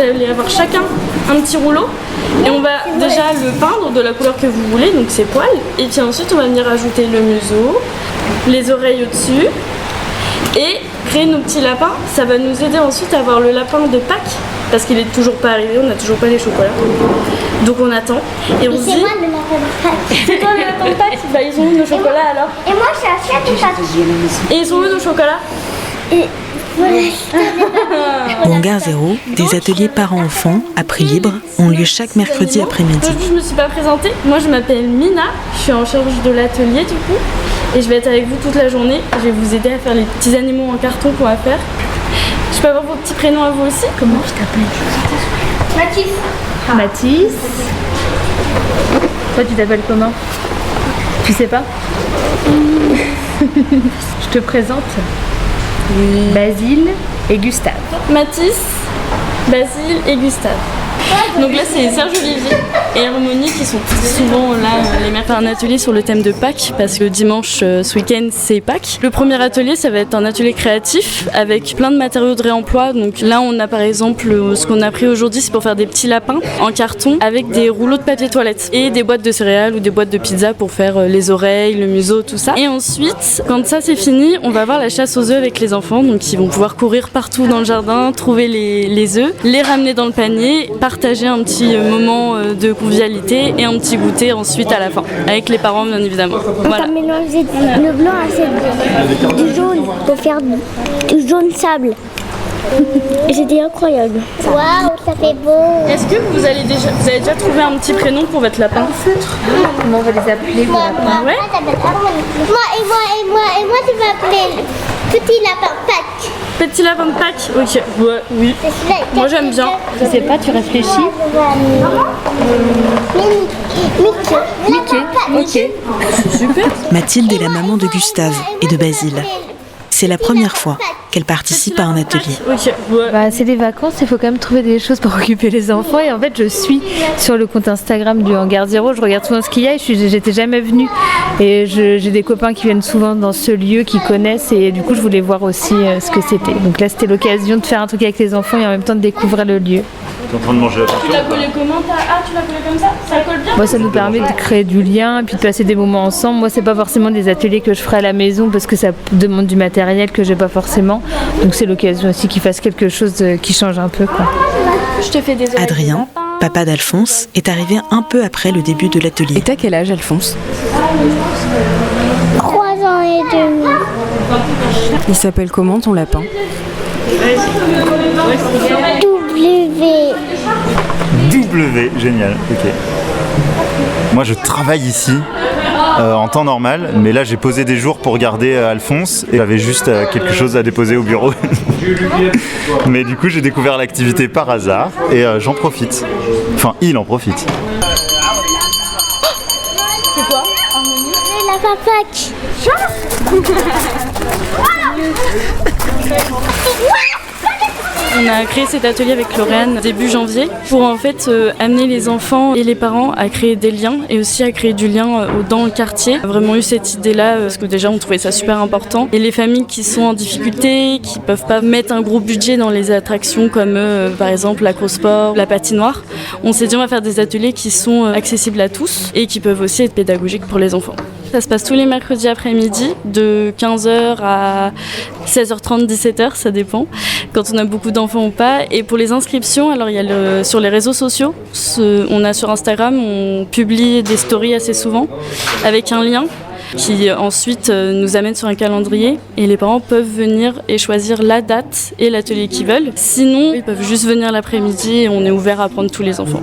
allez avoir chacun un petit rouleau et on va déjà le peindre de la couleur que vous voulez, donc c'est poils. Et puis ensuite on va venir ajouter le museau, les oreilles au-dessus et créer nos petits lapins. Ça va nous aider ensuite à avoir le lapin de Pâques parce qu'il est toujours pas arrivé, on n'a toujours pas les chocolats. Donc on attend et on se dit... C'est moi le lapin de Pâques. C'est toi le lapin de Pâques? Bah ils ont eu nos chocolats alors. Et moi je suis à de Pâques. Et ils ont eu nos chocolats? Et voilà. Au Hangar 0, des ateliers parents-enfants à prix libre ont lieu chaque mercredi après-midi. Je me suis pas présentée. Moi je m'appelle Mina, je suis en charge de l'atelier du coup. Et je vais être avec vous toute la journée. Je vais vous aider à faire les petits animaux en carton qu'on va faire. Je peux avoir vos petits prénoms à vous aussi? Comment je t'appelle? Mathis. Mathis. Toi tu t'appelles comment? Tu sais pas? Je te présente Basile et Gustave. Mathis, Basile et Gustave. Donc là c'est Serge Olivier et Harmonie qui sont souvent là les mères faire un atelier sur le thème de Pâques parce que dimanche ce week-end c'est Pâques. Le premier atelier ça va être un atelier créatif avec plein de matériaux de réemploi. Donc là on a par exemple ce qu'on a pris aujourd'hui c'est pour faire des petits lapins en carton avec des rouleaux de papier toilette et des boîtes de céréales ou des boîtes de pizza pour faire les oreilles, le museau, tout ça. Et ensuite quand ça c'est fini on va avoir la chasse aux œufs avec les enfants donc ils vont pouvoir courir partout dans le jardin, trouver les œufs, les ramener dans le panier, partager un petit moment de convivialité et un petit goûter ensuite à la fin, avec les parents bien évidemment. Voilà. On a mélangé le blanc à du jaune pour faire du jaune sable. Et c'était incroyable. Waouh, ça fait beau. Est-ce que vous avez déjà trouvé un petit prénom pour votre lapin? Comment on va les appeler vos lapins? Ouais. Et moi, tu vas appeler Petit Lapin Pâques. Petit lapin de Pâques? Ok, ouais, oui. Moi j'aime bien. Je sais pas, tu réfléchis? Mickey. Ok. Super. Mathilde est la maman de Gustave et de Basile. C'est la première fois qu'elle participe à un atelier. Ok, ouais. Bah, c'est les vacances, il faut quand même trouver des choses pour occuper les enfants. Et en fait, je suis sur le compte Instagram du Hangar 0, je regarde souvent ce qu'il y a et j'étais jamais venue. Et j'ai des copains qui viennent souvent dans ce lieu, qui connaissent et du coup, je voulais voir aussi ce que c'était. Donc là, c'était l'occasion de faire un truc avec les enfants et en même temps de découvrir le lieu. Tu es en train de manger la Tu l'as collé comment? Tu l'as collé comme ça? Ça colle bien? Moi, ça nous permet de créer du lien et puis de passer des moments ensemble. Moi, c'est pas forcément des ateliers que je ferai à la maison parce que ça demande du matériel que j'ai pas forcément. Donc c'est l'occasion aussi qu'ils fassent quelque chose qui change un peu, quoi. Je te fais des oreilles. Adrien, papa d'Alphonse, est arrivé un peu après le début de l'atelier. Et t'as quel âge, Alphonse? 3 ans et demi. Il s'appelle comment ton lapin? W, génial, ok. Moi je travaille ici en temps normal, mais là j'ai posé des jours pour garder Alphonse et j'avais juste quelque chose à déposer au bureau. Mais du coup j'ai découvert l'activité par hasard et j'en profite. Enfin, il en profite. C'est quoi? Le Lapin Pâques. On a créé cet atelier avec Lauriane début janvier pour en fait amener les enfants et les parents à créer des liens et aussi à créer du lien dans le quartier. On a vraiment eu cette idée-là parce que déjà on trouvait ça super important. Et les familles qui sont en difficulté, qui peuvent pas mettre un gros budget dans les attractions comme par exemple l'acrosport, la patinoire, on s'est dit on va faire des ateliers qui sont accessibles à tous et qui peuvent aussi être pédagogiques pour les enfants. Ça se passe tous les mercredis après-midi de 15h à 16h30, 17h, ça dépend, quand on a beaucoup d'enfants ou pas. Et pour les inscriptions, alors il y a sur les réseaux sociaux, on a sur Instagram, on publie des stories assez souvent avec un lien qui ensuite nous amène sur un calendrier et les parents peuvent venir et choisir la date et l'atelier qu'ils veulent. Sinon, ils peuvent juste venir l'après-midi et on est ouvert à prendre tous les enfants.